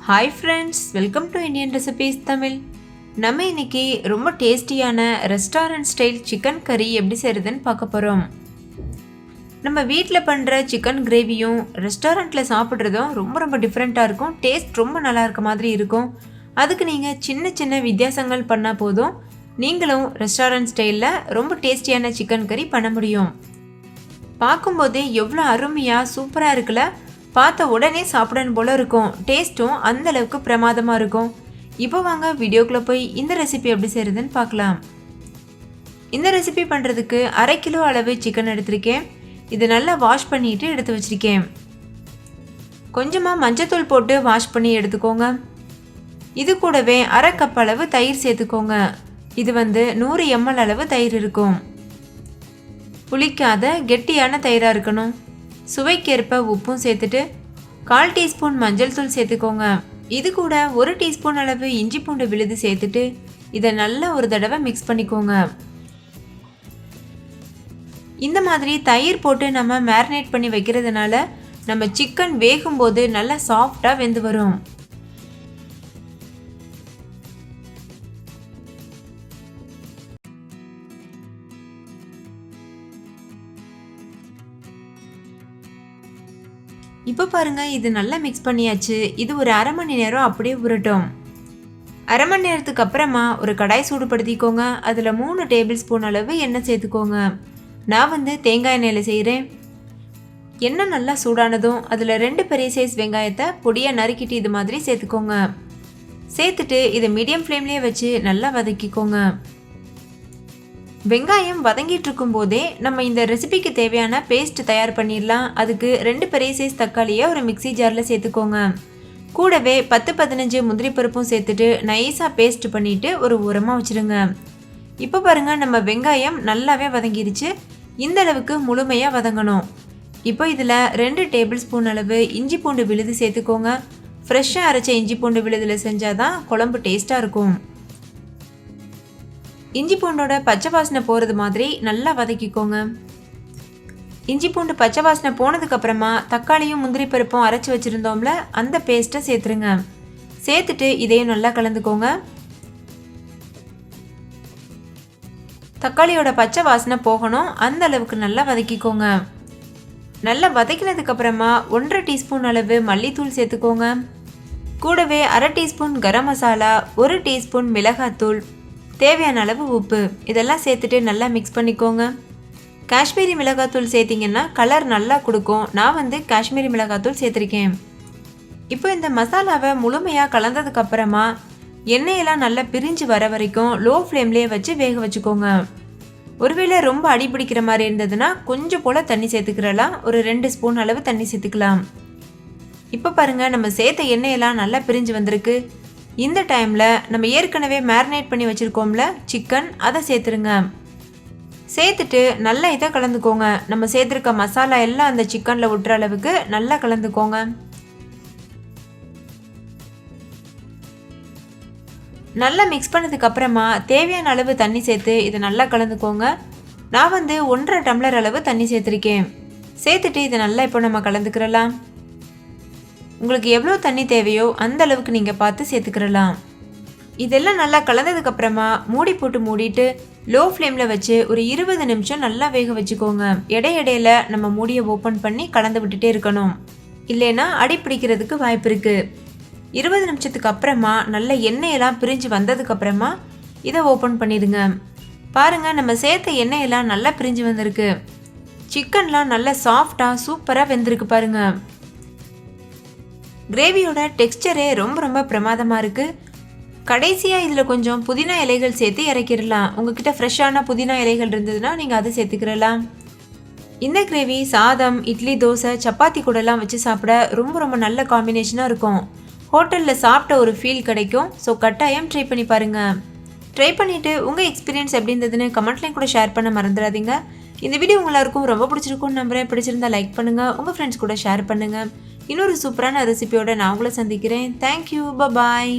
Hi friends, welcome to Indian Recipes Tamil. நம்ம இன்னைக்கு ரொம்ப டேஸ்டியான ரெஸ்டாரண்ட் ஸ்டைல் சிக்கன் கறி எப்படி செய்யறதுன்னு பார்க்க போறோம். நம்ம வீட்டில் பண்ணுற சிக்கன் கிரேவியும் ரெஸ்டாரண்ட்டில் சாப்பிட்றதும் ரொம்ப டிஃப்ரெண்ட்டாக இருக்கும். டேஸ்ட் ரொம்ப நல்லா இருக்க மாதிரி இருக்கும். அதுக்கு நீங்கள் சின்ன சின்ன வித்தியாசங்கள் பண்ணால் போதும், நீங்களும் ரெஸ்டாரண்ட் ஸ்டைலில் ரொம்ப டேஸ்டியான சிக்கன் கறி பண்ண முடியும். பார்க்கும்போதே எவ்வளோ அருமையாக சூப்பராக இருக்குல்ல. பார்த்த உடனே சாப்பிடணும் போல இருக்கும். டேஸ்ட்டும் அந்த அளவுக்கு பிரமாதமாக இருக்கும். இப்போ வாங்க வீடியோக்குள்ளே போய் இந்த ரெசிபி எப்படி செய்கிறதுன்னு பார்க்கலாம். இந்த ரெசிபி பண்ணுறதுக்கு 1/2 கிலோ அளவு சிக்கன் எடுத்திருக்கேன். இது நல்லா வாஷ் பண்ணிட்டு எடுத்து வச்சிருக்கேன். கொஞ்சமாக மஞ்சத்தூள் போட்டு வாஷ் பண்ணி எடுத்துக்கோங்க. இது கூடவே 1/2 கப் அளவு தயிர் சேர்த்துக்கோங்க. இது 100 ml அளவு தயிர் இருக்கும். புளிக்காத கெட்டியான தயிராக இருக்கணும். சுவைக்கேற்ப உப்பும் சேர்த்துட்டு 1/4 டீஸ்பூன் மஞ்சள் தூள் சேர்த்துக்கோங்க. இது கூட 1 டீஸ்பூன் அளவு இஞ்சி பூண்டு விழுது சேர்த்துட்டு இதை நல்லா ஒரு தடவை மிக்ஸ் பண்ணிக்கோங்க. இந்த மாதிரி தயிர் போட்டு நம்ம மேரினேட் பண்ணி வைக்கிறதுனால நம்ம சிக்கன் வேகும்போது நல்லா சாஃப்டாக வெந்து வரும். இப்போ பாருங்க, இது நல்லா மிக்ஸ் பண்ணியாச்சு. இது ஒரு 1/2 மணி நேரம் அப்படியே உருட்டும். 1/2 மணி நேரத்துக்கு அப்புறமா ஒரு கடாய் சூடுபடுத்திக்கோங்க. அதில் 3 டேபிள் ஸ்பூன் அளவு எண்ணெய் சேர்த்துக்கோங்க. நான் தேங்காய் எண்ணெயில் செய்கிறேன். எண்ணெய் நல்லா சூடானதும் அதில் 2 பெரிய சைஸ் வெங்காயத்தை பொடியாக நறுக்கிட்டு இது மாதிரி சேர்த்துக்கோங்க. சேர்த்துட்டு இதை மீடியம் ஃப்ளேம்லேயே வச்சு நல்லா வதக்கிக்கோங்க. வெங்காயம் வதங்கிட்டு இருக்கும் போதே நம்ம இந்த ரெசிபிக்கு தேவையான பேஸ்ட் தயார் பண்ணிடலாம். அதுக்கு 2 பெரிய சைஸ் தக்காளியை ஒரு மிக்சி ஜாரில் சேர்த்துக்கோங்க. கூடவே 10-15 முந்திரி பருப்பும் சேர்த்துட்டு நைஸாக பேஸ்ட் பண்ணிவிட்டு ஒரு ஓரமாக வச்சுருங்க. இப்போ பாருங்கள், நம்ம வெங்காயம் நல்லாவே வதங்கிருச்சு. இந்த அளவுக்கு முழுமையாக வதங்கணும். இப்போ இதில் 2 டேபிள் ஸ்பூன் அளவு இஞ்சி பூண்டு விழுது சேர்த்துக்கோங்க. ஃப்ரெஷ்ஷாக அரைச்ச இஞ்சி பூண்டு விழுதில் செஞ்சால் தான் குழம்பு டேஸ்ட்டாக இருக்கும். இஞ்சி பூண்டோட பச்சை வாசனை போகிறது மாதிரி நல்லா வதக்கிக்கோங்க. இஞ்சி பூண்டு பச்சை வாசனை போனதுக்கு அப்புறமா தக்காளியும் முந்திரி பருப்பும் அரைச்சி வச்சுருந்தோம்ல, அந்த பேஸ்ட்டை சேர்த்துருங்க. சேர்த்துட்டு இதையும் நல்லா கலந்துக்கோங்க. தக்காளியோட பச்சை வாசனை போகணும், அந்த அளவுக்கு நல்லா வதக்கிக்கோங்க. நல்லா வதக்கினதுக்கு அப்புறமா 1/2 டீஸ்பூன் அளவு மல்லித்தூள் சேர்த்துக்கோங்க. கூடவே 1/2 டீஸ்பூன் கரம் மசாலா, 1 டீஸ்பூன் மிளகாத்தூள், தேவையான அளவு உப்பு, இதெல்லாம் சேர்த்துட்டு நல்லா மிக்ஸ் பண்ணிக்கோங்க. காஷ்மீரி மிளகாத்தூள் சேர்த்திங்கன்னா கலர் நல்லா கொடுக்கும். நான் காஷ்மீரி மிளகாத்தூள் சேர்த்துருக்கேன். இப்போ இந்த மசாலாவை முழுமையாக கலந்ததுக்கப்புறமா எண்ணெயெல்லாம் நல்லா பிரிஞ்சு வர வரைக்கும் லோ ஃப்ளேம்லேயே வச்சு வேக வச்சுக்கோங்க. ஒருவேளை ரொம்ப அடி பிடிக்கிற மாதிரி இருந்ததுன்னா கொஞ்சம் போல் தண்ணி சேர்த்துக்கிறலாம். ஒரு 2 ஸ்பூன் அளவு தண்ணி சேர்த்துக்கலாம். இப்போ பாருங்கள், நம்ம சேர்த்த எண்ணெயெல்லாம் நல்லா பிரிஞ்சு வந்திருக்கு. இந்த டைமில் நம்ம ஏற்கனவே மேரினேட் பண்ணி வச்சுருக்கோம்ல சிக்கன், அதை சேர்த்துருங்க. சேர்த்துட்டு நல்லா இதை கலந்துக்கோங்க. நம்ம சேர்த்துருக்க மசாலா எல்லாம் அந்த சிக்கனில் விட்டுற அளவுக்கு நல்லா கலந்துக்கோங்க. நல்லா மிக்ஸ் பண்ணதுக்கு அப்புறமா தேவையான அளவு தண்ணி சேர்த்து இதை நல்லா கலந்துக்கோங்க. நான் 1.5 டம்ளர் அளவு தண்ணி சேர்த்துருக்கேன். சேர்த்துட்டு இதை நல்லா இப்போ நம்ம கலந்துக்கிறலாம். உங்களுக்கு எவ்வளோ தண்ணி தேவையோ அந்த அளவுக்கு நீங்கள் பார்த்து சேர்த்துக்கிறலாம். இதெல்லாம் நல்லா கலந்ததுக்கப்புறமா மூடி போட்டு மூடிட்டு லோ ஃப்ளேமில் வச்சு ஒரு 20 நிமிஷம் நல்லா வேக வச்சுக்கோங்க. இடையிடையில் நம்ம மூடியை ஓப்பன் பண்ணி கலந்து விட்டுட்டே இருக்கணும், இல்லைன்னா அடி பிடிக்கிறதுக்கு வாய்ப்பு இருக்குது. 20 நிமிஷத்துக்கு அப்புறமா நல்ல எண்ணெயெல்லாம் பிரிஞ்சு வந்ததுக்கப்புறமா இதை ஓப்பன் பண்ணிடுங்க. பாருங்கள், நம்ம சேர்த்த எண்ணெயெல்லாம் நல்லா பிரிஞ்சு வந்திருக்கு. சிக்கன்லாம் நல்லா சாஃப்டாக சூப்பராக வெந்திருக்கு பாருங்கள். கிரேவியோட டெக்ஸ்டரே ரொம்ப பிரமாதமாக இருக்குது. கடைசியாக இதில் கொஞ்சம் புதினா இலைகள் சேர்த்து இறக்கிடலாம். உங்ககிட்ட ஃப்ரெஷ்ஷான புதினா இலைகள் இருந்ததுன்னா நீங்கள் அதை சேர்த்துக்கிறலாம். இந்த கிரேவி சாதம், இட்லி, தோசை, சப்பாத்தி கூடலாம் வச்சு சாப்பிட ரொம்ப நல்ல காம்பினேஷனாக இருக்கும். ஹோட்டலில் சாப்பிட்ட ஒரு ஃபீல் கிடைக்கும். ஸோ கட்டாயம் ட்ரை பண்ணி பாருங்கள். ட்ரை பண்ணிவிட்டு உங்கள் எக்ஸ்பீரியன்ஸ் எப்படி இருந்ததுன்னு கமெண்ட்லையும் கூட ஷேர் பண்ண மறந்துடாதீங்க. இந்த வீடியோ எல்லாருக்கும் ரொம்ப பிடிச்சிருக்கும்னு நம்புறேன். பிடிச்சிருந்தா லைக் பண்ணுங்கள், உங்கள் ஃப்ரெண்ட்ஸ் கூட ஷேர் பண்ணுங்கள். இன்னொரு சூப்பரான ரெசிபியோட நான் உங்களை சந்திக்கிறேன். தேங்க்யூ, பாய்.